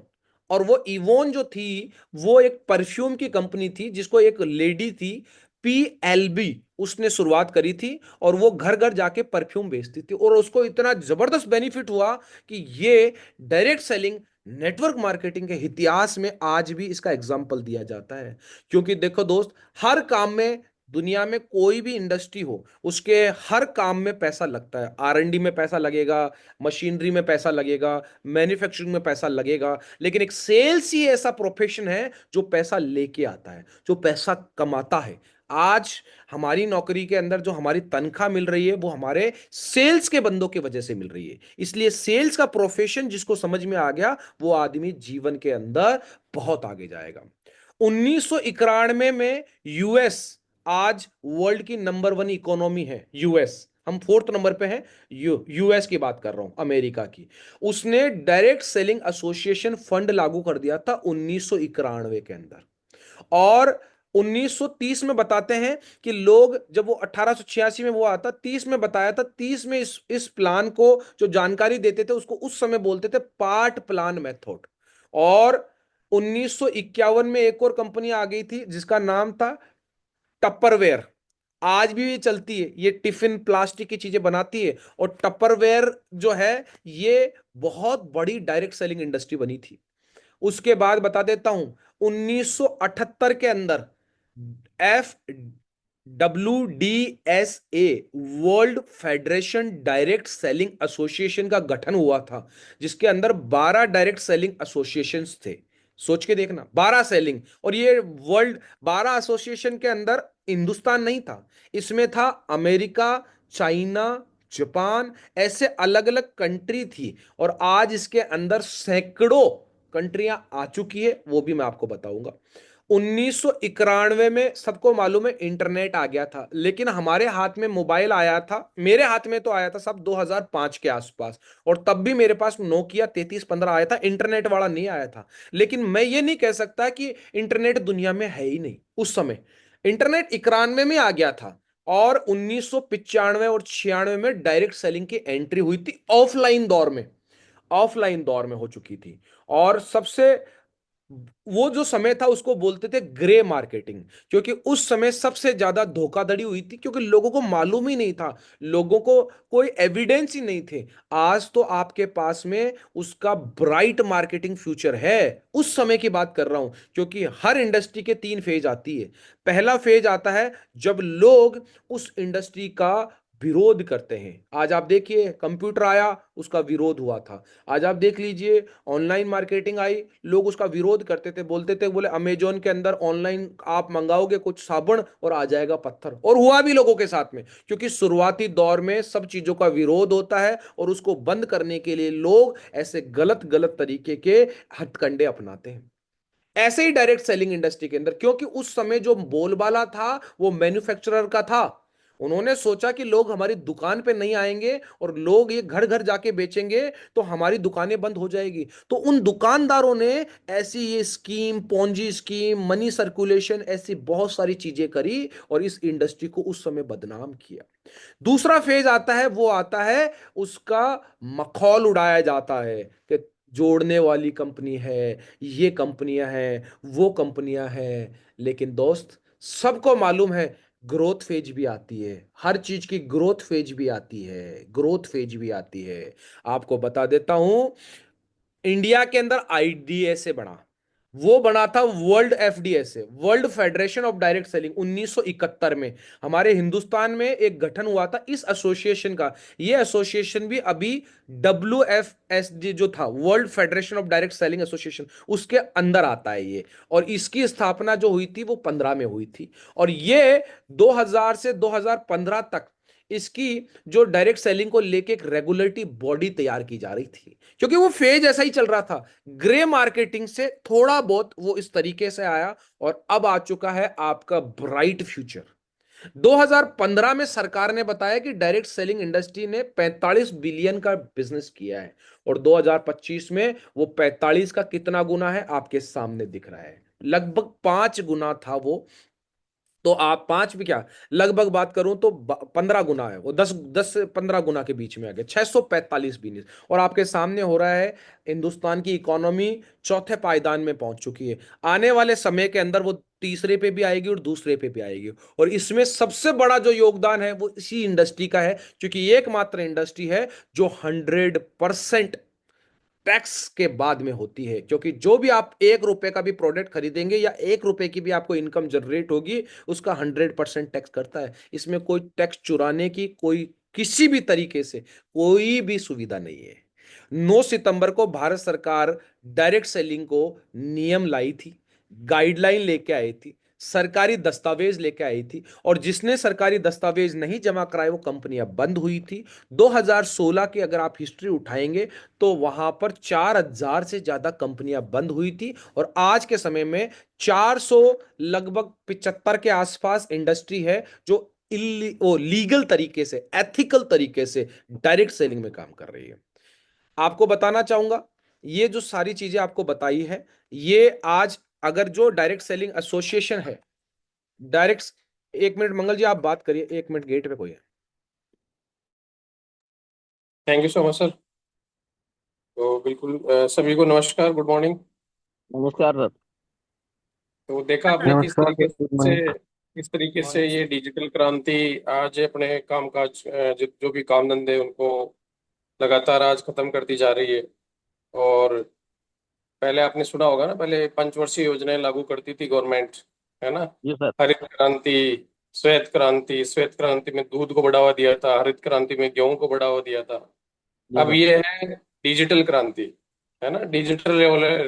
और वो इवोन जो थी, वो एक परफ्यूम की कंपनी थी, जिसको एक लेडी थी PLB उसने शुरुआत करी थी और वो घर घर जाके परफ्यूम बेचती थी और उसको इतना जबरदस्त बेनिफिट हुआ कि ये डायरेक्ट सेलिंग नेटवर्क मार्केटिंग के इतिहास में आज भी इसका एग्जाम्पल दिया जाता है। क्योंकि देखो दोस्त, हर काम में, दुनिया में कोई भी इंडस्ट्री हो, उसके हर काम में पैसा लगता है। R&D में पैसा लगेगा, मशीनरी में पैसा लगेगा, मैन्युफैक्चरिंग में पैसा लगेगा, लेकिन एक सेल्स ही ऐसा प्रोफेशन है जो पैसा लेके आता है, जो पैसा कमाता है। आज हमारी नौकरी के अंदर जो हमारी तनख्वाह मिल रही है वो हमारे सेल्स के बंदों की वजह से मिल रही है। इसलिए सेल्स का प्रोफेशन जिसको समझ में आ गया वो आदमी जीवन के अंदर बहुत आगे जाएगा। 1991 में यूएस आज वर्ल्ड की नंबर 1 इकोनॉमी है। यूएस, हम 4th नंबर पे हैं। यूएस की बात कर रहा हूं, अमेरिका की। उसने डायरेक्ट सेलिंग एसोसिएशन फंड लागू कर दिया था 1991 के अंदर। और 1930 में बताते हैं कि लोग, जब वो 1886 में वो आता, 30 में बताया था, 30 में इस प्लान को जो जानकारी देते थे उसको उस समय बोलते थे पार्ट प्लान मेथड। और 1951 में एक और कंपनी आ गई थी जिसका नाम था टपरवेयर। आज भी ये चलती है, ये टिफिन प्लास्टिक की चीजें बनाती है। और टपरवेयर जो है ये बहुत बड़ी डायरेक्ट सेलिंग इंडस्ट्री बनी थी। उसके बाद बता देता हूं, 1978 के अंदर FWDSA world federation direct selling association का गठन हुआ था, जिसके अंदर 12 डायरेक्ट सेलिंग एसोसिएशंस थे। सोच के देखना, 12 सेलिंग। और ये वर्ल्ड 12 एसोसिएशन के अंदर हिंदुस्तान नहीं था, इसमें था अमेरिका, चाइना, जापान, ऐसे अलग अलग कंट्री थी। और आज इसके अंदर सैकड़ों कंट्रियां आ चुकी है, वो भी मैं आपको बताऊंगा। 1991 में सबको मालूम है इंटरनेट आ गया था, लेकिन हमारे हाथ में मोबाइल आया था, मेरे हाथ में तो आया था सब 2005 के आसपास। और तब भी मेरे पास नोकिया 3315 आया था, इंटरनेट वाला नहीं आया था। लेकिन मैं ये नहीं कह सकता कि इंटरनेट दुनिया में है ही नहीं। उस समय इंटरनेट 91 में आ गया था। और 1995 और 96 में डायरेक्ट सेलिंग की एंट्री हुई थी, ऑफलाइन दौर में, ऑफलाइन दौर में हो चुकी थी। और सबसे, वो जो समय था उसको बोलते थे ग्रे मार्केटिंग, क्योंकि उस समय सबसे ज्यादा धोखाधड़ी हुई थी, क्योंकि लोगों को मालूम ही नहीं था, लोगों को कोई एविडेंस ही नहीं थे। आज तो आपके पास में उसका ब्राइट मार्केटिंग फ्यूचर है। उस समय की बात कर रहा हूं, क्योंकि हर इंडस्ट्री के 3 फेज आती है। पहला फेज आता है जब लोग उस इंडस्ट्री का विरोध करते हैं। आज आप देखिए, कंप्यूटर आया, उसका विरोध हुआ था। आज आप देख लीजिए, ऑनलाइन मार्केटिंग आई, लोग उसका विरोध करते थे, बोलते थे, बोले अमेजोन के अंदर ऑनलाइन आप मंगाओगे कुछ साबुन और आ जाएगा पत्थर। और हुआ भी लोगों के साथ में, क्योंकि शुरुआती दौर में सब चीजों का विरोध होता है और उसको बंद करने के लिए लोग ऐसे गलत गलत तरीके के हथकंडे अपनाते हैं। ऐसे ही डायरेक्ट सेलिंग इंडस्ट्री के अंदर, क्योंकि उस समय जो बोलबाला था वो मैन्युफैक्चरर का था। उन्होंने सोचा कि लोग हमारी दुकान पे नहीं आएंगे और लोग ये घर घर जाके बेचेंगे तो हमारी दुकानें बंद हो जाएगी। तो उन दुकानदारों ने ऐसी ये scheme, Ponzi scheme, money circulation, ऐसी बहुत सारी चीजें करी और इस इंडस्ट्री को उस समय बदनाम किया। दूसरा फेज आता है, वो आता है उसका मखौल उड़ाया जाता है कि जोड़ने वाली कंपनी है, ये कंपनियां हैं, वो कंपनियां हैं। लेकिन दोस्त, सबको मालूम है ग्रोथ फेज भी आती है, हर चीज की ग्रोथ फेज भी आती है, ग्रोथ फेज भी आती है। आपको बता देता हूं, इंडिया के अंदर IDSA बना, वो बना था world FDSA, world federation of direct selling, 1971 में। हमारे हिंदुस्तान में एक गठन हुआ था इस एसोसिएशन का। ये एसोसिएशन भी अभी WFSD जो था, world federation of direct selling association, उसके अंदर आता है ये। और इसकी स्थापना जो हुई थी वो 15 में हुई थी। और ये 2000 से 2015 तक इसकी जो डायरेक्ट सेलिंग को लेके एक रेगुलेटरी बॉडी तैयार की जा रही थी, क्योंकि वो फेज ऐसा ही चल रहा था। ग्रे मार्केटिंग से थोड़ा बहुत वो इस तरीके से आया और अब आ चुका है आपका ब्राइट फ्यूचर। 2015 में सरकार ने बताया कि डायरेक्ट सेलिंग इंडस्ट्री ने 45 बिलियन का बिजनेस किया है। और 2025 में वो 45 का कितना गुना है आपके सामने दिख रहा है, लगभग 5 गुना था वो। तो आप पांच भी क्या, लगभग बात करूं तो 15 गुना है वो, 10 से 15 गुना के बीच में आ गया, 645 बिलियन। और आपके सामने हो रहा है, हिंदुस्तान की इकोनॉमी चौथे पायदान में पहुंच चुकी है। आने वाले समय के अंदर वो तीसरे पे भी आएगी और दूसरे पे भी आएगी। और इसमें सबसे बड़ा जो योगदान है वो इसी इंडस्ट्री का है, क्योंकि ये एकमात्र इंडस्ट्री है जो 100% टैक्स के बाद में होती है। क्योंकि जो भी आप 1 रुपए का भी प्रोडक्ट खरीदेंगे या 1 रुपए की भी आपको इनकम जनरेट होगी, उसका 100% टैक्स करता है। इसमें कोई टैक्स चुराने की कोई किसी भी तरीके से कोई भी सुविधा नहीं है। 9 सितंबर को भारत सरकार डायरेक्ट सेलिंग को नियम लाई थी, गाइडलाइन लेके आई थी, सरकारी दस्तावेज लेके आई थी, और जिसने सरकारी दस्तावेज नहीं जमा कराए वो कंपनियां बंद हुई थी। 2016 की अगर आप हिस्ट्री उठाएंगे तो वहां पर 4,000 से ज्यादा कंपनियां बंद हुई थी, और आज के समय में 400 लगभग 75 के आसपास इंडस्ट्री है जो लीगल तरीके से, एथिकल तरीके से डायरेक्ट सेलिंग में काम कर रही है। आपको बताना चाहूंगा, ये जो सारी चीजें आपको बताई है, ये आज अगर जो डायरेक्ट सेलिंग एसोसिएशन है, डायरेक्ट, एक मिनट मंगल जी आप बात करिए, 1 मिनट, गेट पे कोई है। Thank you so much sir. तो बिल्कुल सभी को नमस्कार, गुड मॉर्निंग। नमस्कार सर। तो देखा आपने नमस्कार सर, गुड मॉर्निंग। किस तरीके से ये डिजिटल क्रांति आज अपने कामकाज जो भी काम धंधे उनको लगातार आज खत्म करती जा रही है। और पहले आपने सुना होगा ना, पहले पंचवर्षीय योजनाएं लागू करती थी गवर्नमेंट, है ना। जी सर। हरित क्रांति, श्वेत क्रांति में दूध को बढ़ावा दिया था, हरित क्रांति में गेहूं को बढ़ावा दिया था। जी अब सर। ये है डिजिटल क्रांति, है ना, डिजिटल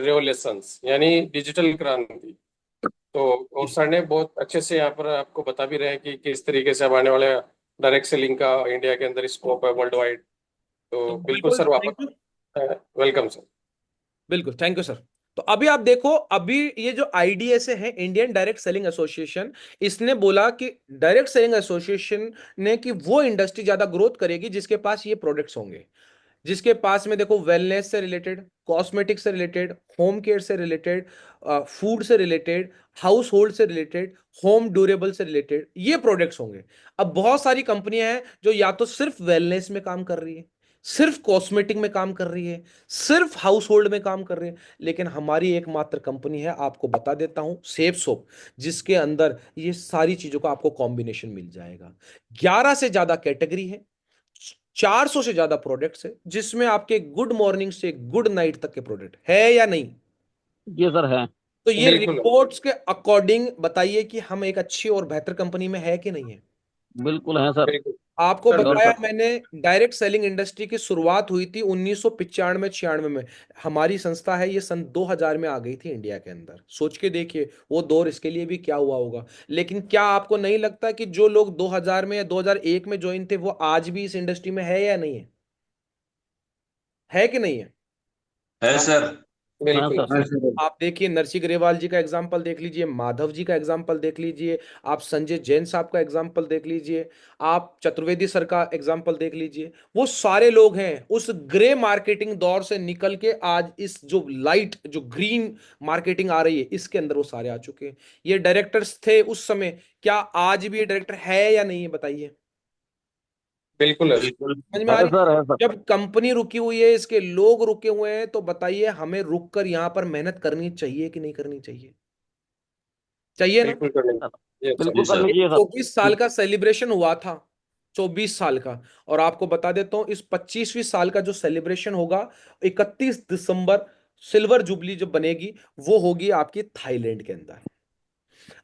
रेवोल्यूशंस यानी डिजिटल क्रांति। तो और सर ने बहुत अच्छे से यहाँ पर आपको बता भी रहे हैं कि किस तरीके से अब आने वाले डायरेक्ट सेलिंग का इंडिया के अंदर स्कोप है वर्ल्ड वाइड। तो तो बिल्कुल बिल्कुल सर, थैंक यू। वापस वेलकम सर। बिल्कुल थैंक यू सर। तो अभी आप देखो, अभी ये जो आईडीएसए है, इंडियन डायरेक्ट सेलिंग एसोसिएशन, इसने बोला कि डायरेक्ट सेलिंग एसोसिएशन ने कि वो इंडस्ट्री ज्यादा ग्रोथ करेगी जिसके पास ये प्रोडक्ट्स होंगे, जिसके पास में देखो वेलनेस से रिलेटेड, कॉस्मेटिक से रिलेटेड, होम केयर से रिलेटेड, फूड से रिलेटेड, हाउस होल्ड से रिलेटेड, होम ड्यूरेबल से रिलेटेड ये प्रोडक्ट्स होंगे। अब बहुत सारी कंपनियां हैं जो या तो सिर्फ वेलनेस में काम कर रही है, सिर्फ कॉस्मेटिक में काम कर रही है, सिर्फ हाउस होल्ड में काम कर रही है, लेकिन हमारी एकमात्र कंपनी है, आपको बता देता हूं, सेफ सोप, जिसके अंदर ये सारी चीजों का आपको कॉम्बिनेशन मिल जाएगा। 11 से ज्यादा कैटेगरी है, 400 से ज्यादा प्रोडक्ट्स है, जिसमें आपके गुड मॉर्निंग से गुड नाइट तक के प्रोडक्ट है या नहीं। जी सर है। तो ये बिल्कुल रिपोर्ट्स के अकॉर्डिंग बताइए कि हम एक अच्छी और बेहतर कंपनी में है कि नहीं है। बिल्कुल है सर। बिल्कुल आपको सर, बताया बिल्कुल मैंने, डायरेक्ट सेलिंग इंडस्ट्री की शुरुआत हुई थी 1995 96 में। हमारी संस्था है ये सन 2000 में आ गई थी इंडिया के अंदर। सोच के देखिए वो दौर इसके लिए भी क्या हुआ होगा। लेकिन क्या आपको नहीं लगता कि जो लोग 2000 में या 2001 में ज्वाइन थे वो आज भी इस इंडस्ट्री में है या नहीं है कि नहीं है। है सर। हाँ बिल्कुल। सर। हाँ सर। आप देखिए नरसी ग्रेवाल जी का एग्जाम्पल देख लीजिए, माधव जी का एग्जाम्पल देख लीजिए, आप संजय जैन साहब का एग्जाम्पल देख लीजिए, आप चतुर्वेदी सर का एग्जाम्पल देख लीजिए। वो सारे लोग हैं उस ग्रे मार्केटिंग दौर से निकल के आज इस जो लाइट, जो ग्रीन मार्केटिंग आ रही है, इसके अंदर वो सारे आ चुके हैं। ये डायरेक्टर्स थे उस समय, क्या आज भी ये डायरेक्टर है या नहीं है, बताइए। बिल्कुल है सर। बिल्कुल। समझ में आ है रही सर। है। है सर। जब कंपनी रुकी हुई है, इसके लोग रुके हुए हैं, तो बताइए हमें रुक कर यहां पर मेहनत करनी चाहिए कि नहीं करनी चाहिए। चाहिए ना। बिल्कुल करनी। Sir, yes sir. जी बिल्कुल सर। करनी चाहिए सर। 24 साल का सेलिब्रेशन हुआ था, 24 साल का। और आपको बता देता हूं इस 25वीं साल का जो सेलिब्रेशन होगा, 31 दिसंबर, सिल्वर जुबली जो बनेगी वो होगी आपकी थाईलैंड के अंदर।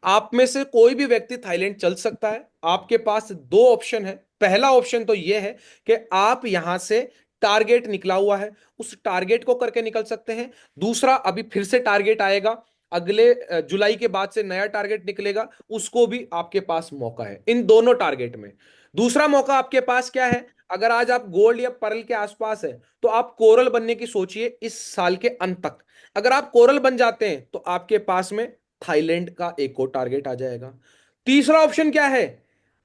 आप में से कोई भी व्यक्ति थाईलैंड चल सकता है। आपके पास दो ऑप्शन है। पहला ऑप्शन तो यह है कि आप यहां से, टारगेट निकला हुआ है, उस टारगेट को करके निकल सकते हैं। दूसरा, अभी फिर से टारगेट आएगा, अगले जुलाई के बाद से नया टारगेट निकलेगा, उसको भी आपके पास मौका है। इन दोनों टारगेट में दूसरा मौका आपके पास क्या है, अगर आज आप गोल्ड या पर्ल के आसपास है तो आप कोरल बनने की सोचिए इस साल के अंत तक। अगर आप कोरल बन जाते हैं तो आपके पास में थाईलैंड का एक और टारगेट आ जाएगा। तीसरा ऑप्शन क्या है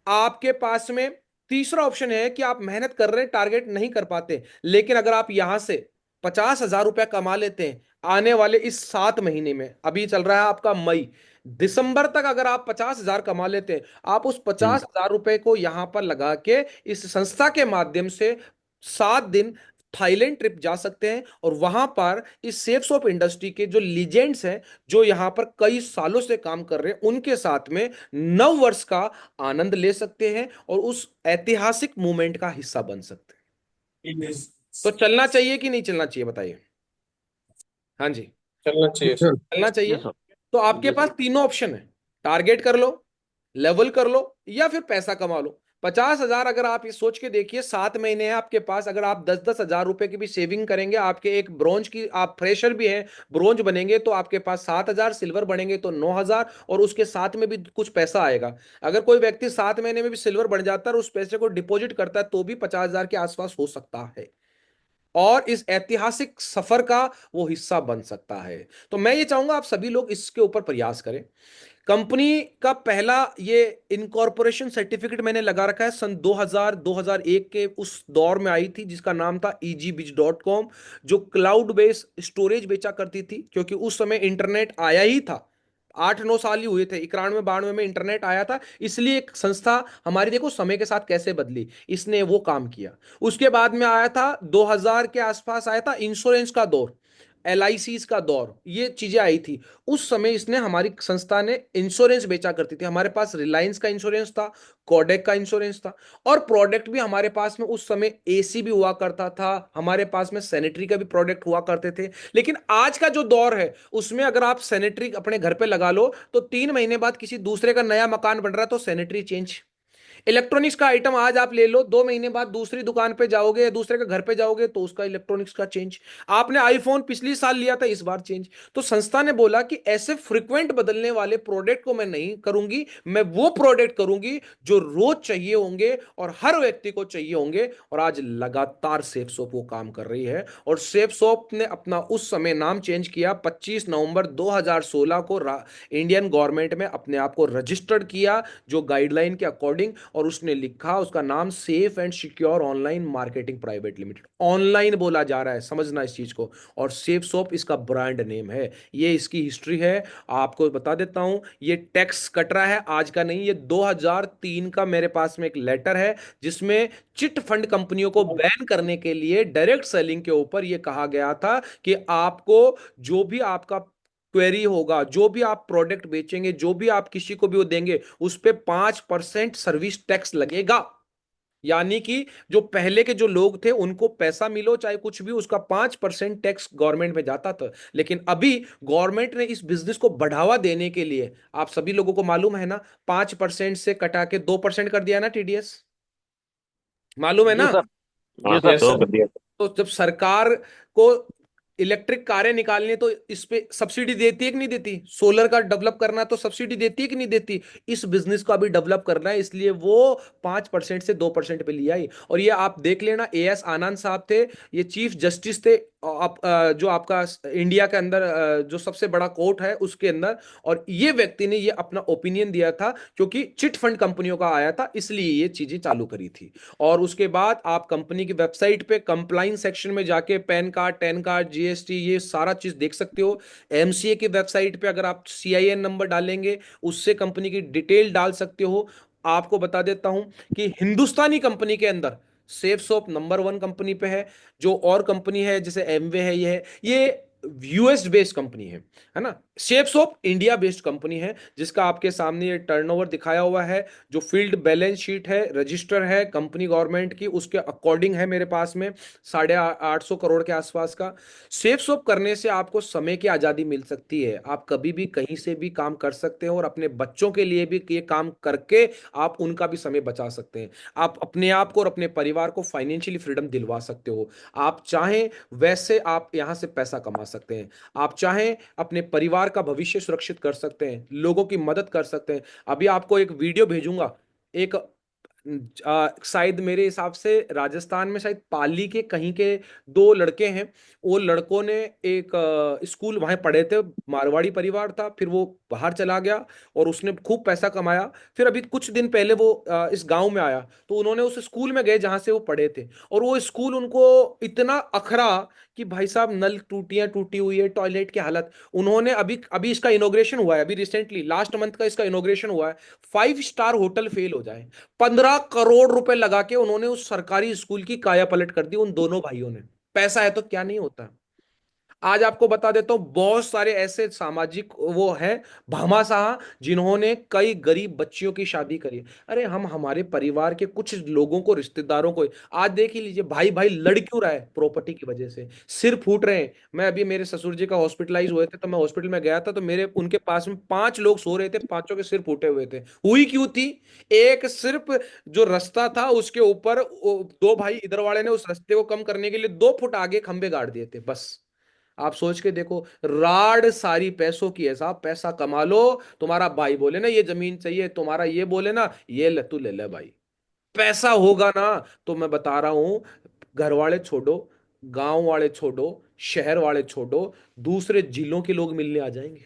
आपके पास में, तीसरा ऑप्शन है कि आप मेहनत कर रहे हैं, टारगेट नहीं कर पाते, लेकिन अगर आप यहां से 50,000 रुपया कमा लेते हैं आने वाले इस 7 महीने में, अभी चल रहा है आपका मई, दिसंबर तक अगर आप 50,000 कमा लेते हैं, आप उस 50,000 रुपए को यहां पर लगा के इस संस्था के माध्यम से 7 दिन थाईलैंड ट्रिप जा सकते हैं, और वहां पर इस सेफ सोप इंडस्ट्री के जो लीजेंड्स हैं, जो यहां पर कई सालों से काम कर रहे हैं, उनके साथ में 9 वर्ष का आनंद ले सकते हैं और उस ऐतिहासिक मूवमेंट का हिस्सा बन सकते हैं। तो चलना चाहिए कि नहीं चलना चाहिए, बताइए। हाँ जी, चलना चाहिए सर। चलना चाहिए। जी सर। तो आपके जी पास सर। तीनों ऑप्शन है, टारगेट कर लो, लेवल कर लो, या फिर पैसा कमा लो। 50,000 अगर आप ये सोच के देखिए, 7 महीने हैं आपके पास, अगर आप 10-10 हजार रुपए की भी सेविंग करेंगे, आपके एक ब्रोंज की, आप फ्रेशर भी हैं, ब्रोंज बनेंगे तो आपके पास 7,000, सिल्वर बनेंगे तो 9,000, और उसके साथ में भी कुछ पैसा आएगा। अगर कोई व्यक्ति 7 महीने में भी सिल्वर बन जाता है और उस पैसे को डिपॉजिट करता है, तो भी 50,000 के आसपास हो सकता है, और इस ऐतिहासिक सफर का वो हिस्सा बन सकता है। तो मैं ये चाहूंगा आप सभी लोग इसके ऊपर प्रयास करें। कंपनी का पहला ये इनकॉर्पोरेशन सर्टिफिकेट मैंने लगा रखा है, सन 2000-2001 के उस दौर में आई थी, जिसका नाम था egbiz.com, जो क्लाउड बेस्ड स्टोरेज बेचा करती थी, क्योंकि उस समय इंटरनेट आया ही था। 8-9 साल ही हुए थे, 91-92 में इंटरनेट आया था, इसलिए एक संस्था हमारी, देखो समय के साथ कैसे बदली, इसने वो काम किया। उसके बाद में आया था 2000 के आसपास आया था इंश्योरेंस का दौर, LIC का दौर, ये चीजें आई थी। उस समय इसने, हमारी संस्था ने इंश्योरेंस बेचा करती थी, हमारे पास रिलायंस का इंश्योरेंस था, कोडेक का इंश्योरेंस था, और प्रोडक्ट भी हमारे पास में उस समय AC भी हुआ करता था, हमारे पास में सैनिटरी का भी प्रोडक्ट हुआ करते थे। लेकिन आज का जो दौर है, उसमें अगर आप सैनिटरी अपने घर पे लगा लो, तो 3 महीने बाद किसी दूसरे का नया मकान बन रहा है तो सैनिटरी चेंज। इलेक्ट्रॉनिक्स का आइटम आज आप ले लो, 2 महीने बाद दूसरी दुकान पे जाओगे या दूसरे के घर पे जाओगे तो उसका इलेक्ट्रॉनिक्स का चेंज। आपने आईफोन पिछली साल लिया था, इस बार चेंज। तो संस्था ने बोला कि ऐसे फ्रिक्वेंट बदलने वाले प्रोडक्ट को मैं नहीं करूंगी, मैं वो प्रोडक्ट करूंगी जो रोज चाहिए होंगे और हर व्यक्ति को चाहिए होंगे। और आज लगातार सेफ सोप वो काम कर रही है, और सेफ सोप ने अपना उस समय नाम चेंज किया, 25 नवंबर 2016 को इंडियन गवर्नमेंट में अपने आप को रजिस्टर्ड किया, जो गाइडलाइन के अकॉर्डिंग, और उसने लिखा उसका नाम safe and secure online marketing private limited. Online बोला जा रहा है, समझना इस चीज को, और सेफ सोप इसका ब्रांड नेम है। ये इसकी हिस्ट्री है, आपको बता देता हूं। ये टैक्स कट रहा है, आज का नहीं, ये 2003 का मेरे पास में एक लेटर है, जिसमें चिट फंड कंपनियों को बैन करने के लिए डायरेक्ट सेलिंग के ऊपर यह कहा गया था कि आपको जो भी आपका क्वेरी होगा, जो भी आप प्रोडक्ट बेचेंगे, जो भी आप किसी को भी वो देंगे, उस पे 5% सर्विस टैक्स लगेगा। यानी कि जो पहले के जो लोग थे उनको पैसा मिलो चाहे कुछ भी, उसका 5% टैक्स गवर्नमेंट में जाता था। लेकिन अभी गवर्नमेंट ने इस बिजनेस को बढ़ावा देने के लिए, आप सभी लोगों को मालूम है ना, 5% से कटा के 2% कर दिया ना TDS, मालूम है जी ना। सर। हाँ जी सर। यस तो सर। कर दिया। तो जब सरकार को इलेक्ट्रिक कारें निकालनी है तो इस पे सब्सिडी देती है कि नहीं देती, सोलर का डेवलप करना है तो सब्सिडी देती है कि नहीं देती, इस बिजनेस का भी डेवलप करना है, इसलिए वो 5% से 2% पे लिया ही। और ये आप देख लेना, AS आनंद साहब थे, ये चीफ जस्टिस थे, जो आपका इंडिया के अंदर जो सबसे बड़ा कोर्ट है उसके अंदर, और ये व्यक्ति ने ये अपना ओपिनियन दिया था, क्योंकि चिट फंड कंपनियों का आया था, इसलिए ये चीजें चालू करी थी। और उसके बाद आप कंपनी की वेबसाइट पे कंप्लाइंस सेक्शन में जाके pan card, ten card, GST, ये सारा चीज देख सकते हो। MCA की वेबसाइट पे अगर आप CIN नंबर डालेंगे, उससे कंपनी की डिटेल डाल सकते हो। आपको बता देता हूं कि हिंदुस्तानी कंपनी के अंदर सेफ सोप नंबर 1 कंपनी पे है। जो और कंपनी है जैसे एमवे है, ये US बेस्ड कंपनी है ना। Shape soap India based company है, जिसका आपके सामने ये टर्नओवर दिखाया हुआ है, जो फील्ड बैलेंस शीट है, रजिस्टर है कंपनी गवर्नमेंट की, उसके अकॉर्डिंग है मेरे पास में 850 करोड़ के आसपास का। सेफ सोप करने से आपको समय की आजादी मिल सकती है, आप कभी भी कहीं से भी काम कर सकते हो, और अपने बच्चों के लिए भी ये काम करके आप उनका भी समय बचा सकते हैं। आप अपने आप को और अपने परिवार को फाइनेंशियली फ्रीडम दिलवा सकते हो। आप चाहें वैसे आप यहां से पैसा कमा सकते हैं, आप चाहें अपने परिवार का भविष्य सुरक्षित कर सकते हैं, लोगों की मदद कर सकते हैं। अभी आपको एक वीडियो भेजूंगा, एक शायद मेरे हिसाब से राजस्थान में शायद पाली के कहीं के दो लड़के हैं। वो लड़कों ने एक स्कूल वहां पढ़े थे, मारवाड़ी परिवार था, फिर वो बाहर चला गया और उसने खूब पैसा कमाया। फिर अभी कुछ दिन पहले वो इस गांव में आया, तो उन्होंने उस स्कूल में गए जहां से वो पढ़े थे, और वो स्कूल उनको इतना अखरा कि भाई साहब नल टूटियां टूटी हुई है, टॉयलेट की हालत। उन्होंने अभी अभी इसका इनोग्रेशन हुआ है, अभी रिसेंटली लास्ट मंथ का इसका इनोग्रेशन हुआ है। 5 स्टार होटल फेल हो जाए, 15 करोड़ रुपए लगा के उन्होंने उस सरकारी स्कूल की काया पलट कर दी उन दोनों भाइयों ने। पैसा है तो क्या नहीं होता। आज आपको बता देता हूं, बहुत सारे ऐसे सामाजिक वो हैं भामाशाह, जिन्होंने कई गरीब बच्चियों की शादी करी। अरे हम हमारे परिवार के कुछ लोगों को, रिश्तेदारों को, आज देख ही लीजिए, भाई भाई लड़ क्यों रहा है? प्रॉपर्टी की वजह से सिर फूट रहे हैं। मैं अभी, मेरे ससुर जी का हॉस्पिटलाइज हुए थे, तो मैं हॉस्पिटल में गया था, तो मेरे उनके पास में 5 लोग सो रहे थे, पांचों के सिर फूटे हुए थे। हुई क्यों थी? एक सिर्फ जो रास्ता था उसके ऊपर दो भाई इधर वाले ने उस रास्ते को कम करने के लिए 2 फुट आगे खंबे गाड़ दिए थे, बस। आप सोच के देखो, राड सारी पैसों की है साहब। पैसा कमा लो, तुम्हारा भाई बोले ना ये जमीन चाहिए, तुम्हारा ये बोले ना ये ले, तू ले ले भाई। पैसा होगा ना, तो मैं बता रहा हूं, घर वाले छोड़ो, गांव वाले छोड़ो, शहर वाले छोड़ो, दूसरे जिलों के लोग मिलने आ जाएंगे।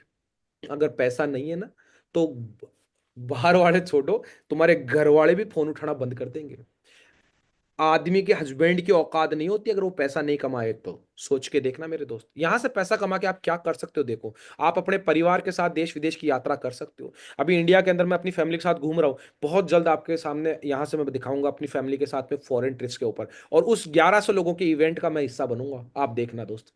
अगर पैसा नहीं है ना, तो बाहर वाले छोड़ो, तुम्हारे घर वाले भी फोन उठाना बंद कर देंगे। आदमी के हस्बैंड की औकात नहीं होती अगर वो पैसा नहीं कमाए तो। सोच के देखना मेरे दोस्त, यहां से पैसा कमा के आप क्या कर सकते हो? देखो, आप अपने परिवार के साथ देश विदेश की यात्रा कर सकते हो। अभी इंडिया के अंदर मैं अपनी फैमिली के साथ घूम रहा हूँ, बहुत जल्द आपके सामने यहां से मैं दिखाऊंगा अपनी फैमिली के साथ में फॉरेन ट्रिप्स के ऊपर, और उस 1100 लोगों के इवेंट का मैं हिस्सा बनूंगा। आप देखना दोस्त,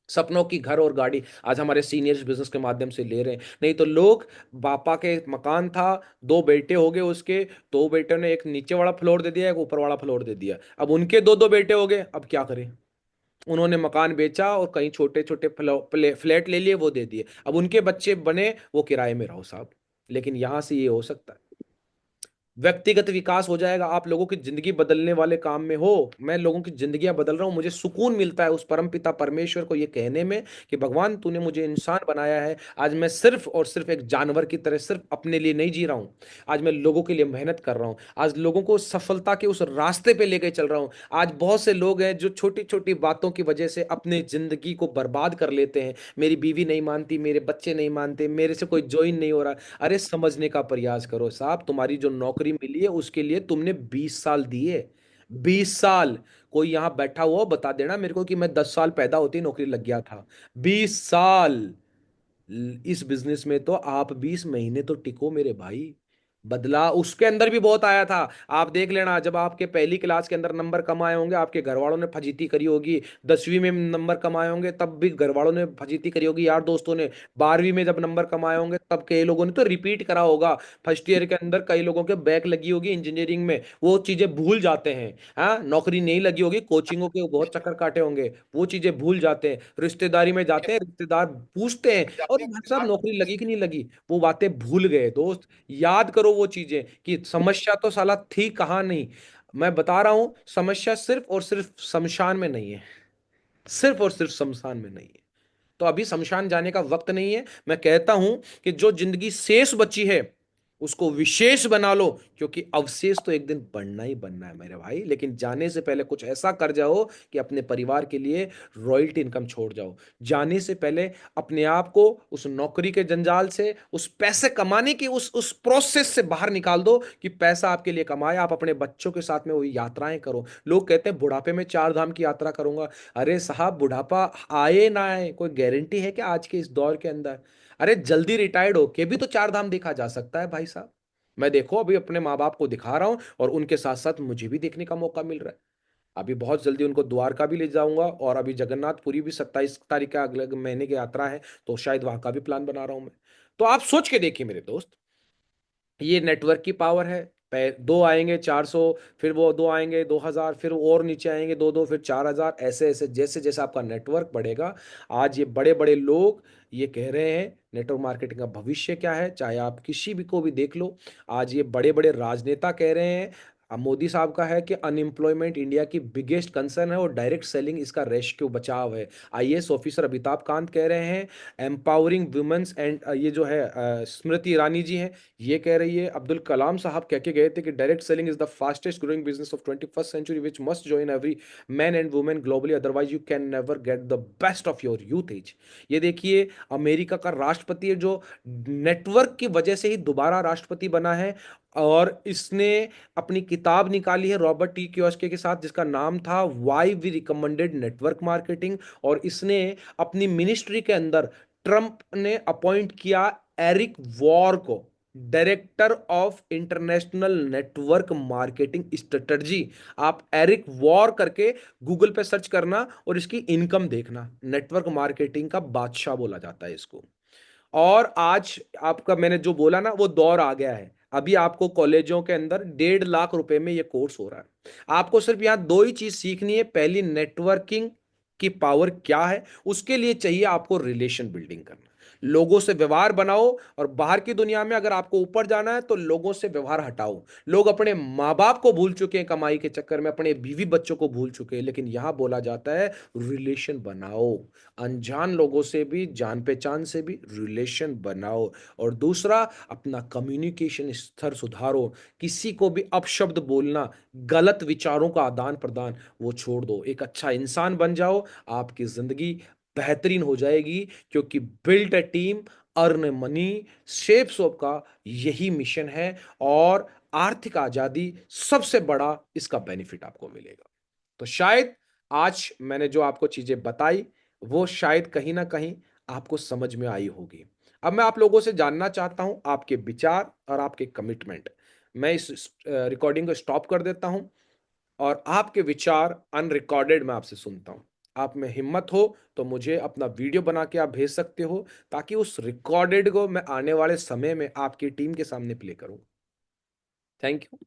सपनों की घर और गाड़ी आज हमारे सीनियर्स बिजनेस के माध्यम से ले रहे हैं। नहीं तो लोग, पापा के मकान था, 2 बेटे हो गए उसके, 2 बेटे ने एक नीचे वाला फ्लोर दे दिया, एक ऊपर वाला फ्लोर दे दिया, अब उनके दो दो बेटे हो गए, अब क्या करें? उन्होंने मकान बेचा और कहीं छोटे छोटे फ्लैट ले लिए, वो दे दिए, अब उनके बच्चे बने, वो किराए में रहो साहब। लेकिन यहां से ये हो सकता है, व्यक्तिगत विकास हो जाएगा, आप लोगों की जिंदगी बदलने वाले काम में हो। मैं लोगों की जिंदगियां बदल रहा हूं, मुझे सुकून मिलता है उस परमपिता परमेश्वर को ये कहने में कि भगवान तूने मुझे इंसान बनाया है। आज मैं सिर्फ और सिर्फ एक जानवर की तरह सिर्फ अपने लिए नहीं जी रहा हूं, आज मैं लोगों के लिए मेहनत कर रहा हूं, आज लोगों को सफलता के उस रास्ते पे लेके चल रहा हूं। आज बहुत से लोग हैं जो छोटी छोटी बातों की वजह से अपने जिंदगी को बर्बाद कर लेते हैं। मेरी बीवी नहीं मानती, मेरे बच्चे नहीं मानते, मेरे से कोई ज्वाइन नहीं हो रहा। अरे समझने का प्रयास करो साहब, तुम्हारी जो नौकरी मिली है उसके लिए तुमने 20 साल दिए, 20 साल। कोई यहां बैठा हुआ हो, बता देना मेरे को कि मैं 10 साल पैदा होते ही नौकरी लग गया था। 20 साल इस बिजनेस में, तो आप 20 महीने तो टिको मेरे भाई। बदला उसके अंदर भी बहुत आया था। आप देख लेना, जब आपके पहली क्लास के अंदर नंबर कम आए होंगे, आपके घर वालों ने फजीती करी होगी। 10वीं में नंबर कम आए होंगे, तब भी घर वालों ने फजीती करी होगी, यार दोस्तों ने। 12वीं में जब नंबर कम आए होंगे, तब कई लोगों ने तो रिपीट करा होगा। फर्स्ट ईयर के अंदर कई लोगों के बैक लगी होगी इंजीनियरिंग में, वो चीजें भूल जाते हैं। हाँ, नौकरी नहीं लगी होगी, कोचिंगों के बहुत चक्कर काटे होंगे, वो चीजें भूल जाते हैं। रिश्तेदारी में जाते हैं, रिश्तेदार पूछते हैं और भाई साहब नौकरी लगी कि नहीं लगी, वो बातें भूल गए दोस्त। याद करो वो चीजें कि समस्या तो साला थी कहाँ नहीं। मैं बता रहा हूं, समस्या सिर्फ और सिर्फ शमशान में नहीं है, सिर्फ और सिर्फ शमशान में नहीं है। तो अभी शमशान जाने का वक्त नहीं है। मैं कहता हूं कि जो जिंदगी शेष बची है उसको विशेष बना लो, क्योंकि अवशेष तो एक दिन बनना ही बनना है मेरे भाई। लेकिन जाने से पहले कुछ ऐसा कर जाओ कि अपने परिवार के लिए रॉयल्टी इनकम छोड़ जाओ। जाने से पहले अपने आप को उस नौकरी के जंजाल से, उस पैसे कमाने की उस प्रोसेस से बाहर निकाल दो कि पैसा आपके लिए कमाए, आप अपने बच्चों के साथ में वही यात्राएं करो। लोग कहते हैं बुढ़ापे में 4 धाम की यात्रा करूंगा। अरे साहब, बुढ़ापा आए ना आए कोई गारंटी है कि आज के इस दौर के अंदर? अरे जल्दी रिटायर्ड होके भी तो 4 धाम देखा जा सकता है भाई साहब। मैं देखो अभी अपने माँ बाप को दिखा रहा हूं, और उनके साथ साथ मुझे भी देखने का मौका मिल रहा है। अभी बहुत जल्दी उनको द्वारका भी ले जाऊंगा, और अभी जगन्नाथपुरी भी 27 तारीख का अगले महीने की यात्रा है, तो शायद वहां का भी प्लान बना रहा हूं मैं। तो आप सोच के देखिए मेरे दोस्त, ये नेटवर्क की पावर है। दो आएंगे 400, फिर वो दो आएंगे 2000, फिर और नीचे आएंगे दो दो, फिर 4000, ऐसे ऐसे जैसे जैसे आपका नेटवर्क बढ़ेगा। आज ये बड़े बड़े लोग ये कह रहे हैं नेटवर्क मार्केटिंग का भविष्य क्या है, चाहे आप किसी भी को भी देख लो। आज ये बड़े बड़े राजनेता कह रहे हैं, अब मोदी साहब का है कि अनएम्प्लॉयमेंट इंडिया की बिगेस्ट कंसर्न है और डायरेक्ट सेलिंग इसका रेस्क्यू बचाव है। आईएएस ऑफिसर अमिताभ कांत कह रहे हैं एम्पावरिंग वुमेन्स एंड ये जो है स्मृति ईरानी जी हैं ये कह रही है। अब्दुल कलाम साहब कह के गए थे कि direct selling is the fastest growing business of 21st century which must join every man and women globally otherwise you can never get the best of your youth age. ये देखिए अमेरिका का राष्ट्रपति है जो नेटवर्क की वजह से ही दोबारा राष्ट्रपति बना है और इसने अपनी किताब निकाली है रॉबर्ट टी कियोस्की के साथ जिसका नाम था why we recommended network marketing. और इसने अपनी मिनिस्ट्री के अंदर ट्रंप ने अपॉइंट किया एरिक वॉर को director of international network marketing strategy. आप एरिक वॉर करके गूगल पे सर्च करना और इसकी इनकम देखना। नेटवर्क मार्केटिंग का बादशाह बोला जाता है इसको। और आज आपका मैंने जो बोला ना वो दौर आ गया है। अभी आपको कॉलेजों के अंदर 1.5 लाख रुपए में ये कोर्स हो रहा है। आपको सिर्फ यहां दो ही चीज सीखनी है। पहली, नेटवर्किंग की पावर क्या है। उसके लिए चाहिए आपको रिलेशन बिल्डिंग करना, लोगों से व्यवहार बनाओ। और बाहर की दुनिया में अगर आपको ऊपर जाना है तो लोगों से व्यवहार हटाओ। लोग अपने माँ बाप को भूल चुके हैं कमाई के चक्कर में, अपने बीवी बच्चों को भूल चुके हैं, लेकिन यहां बोला जाता है रिलेशन बनाओ। अनजान लोगों से भी, जान पहचान से भी रिलेशन बनाओ। और दूसरा, अपना कम्युनिकेशन स्तर सुधारो। किसी को भी अपशब्द बोलना, गलत विचारों का आदान प्रदान वो छोड़ दो। एक अच्छा इंसान बन जाओ, आपकी जिंदगी बेहतरीन हो जाएगी। क्योंकि build a team, earn money, shape soap का यही मिशन है। और आर्थिक आजादी सबसे बड़ा इसका बेनिफिट आपको मिलेगा। तो शायद आज मैंने जो आपको चीजें बताई वो शायद कहीं ना कहीं आपको समझ में आई होगी। अब मैं आप लोगों से जानना चाहता हूं आपके विचार और आपके कमिटमेंट। मैं इस रिकॉर्डिंग को स्टॉप कर देता हूं और आपके विचार अनरिकॉर्डेड मैं आपसे सुनता हूं। आप में हिम्मत हो तो मुझे अपना वीडियो बना के आप भेज सकते हो ताकि उस रिकॉर्डेड को मैं आने वाले समय में आपकी टीम के सामने प्ले करूं। Thank you.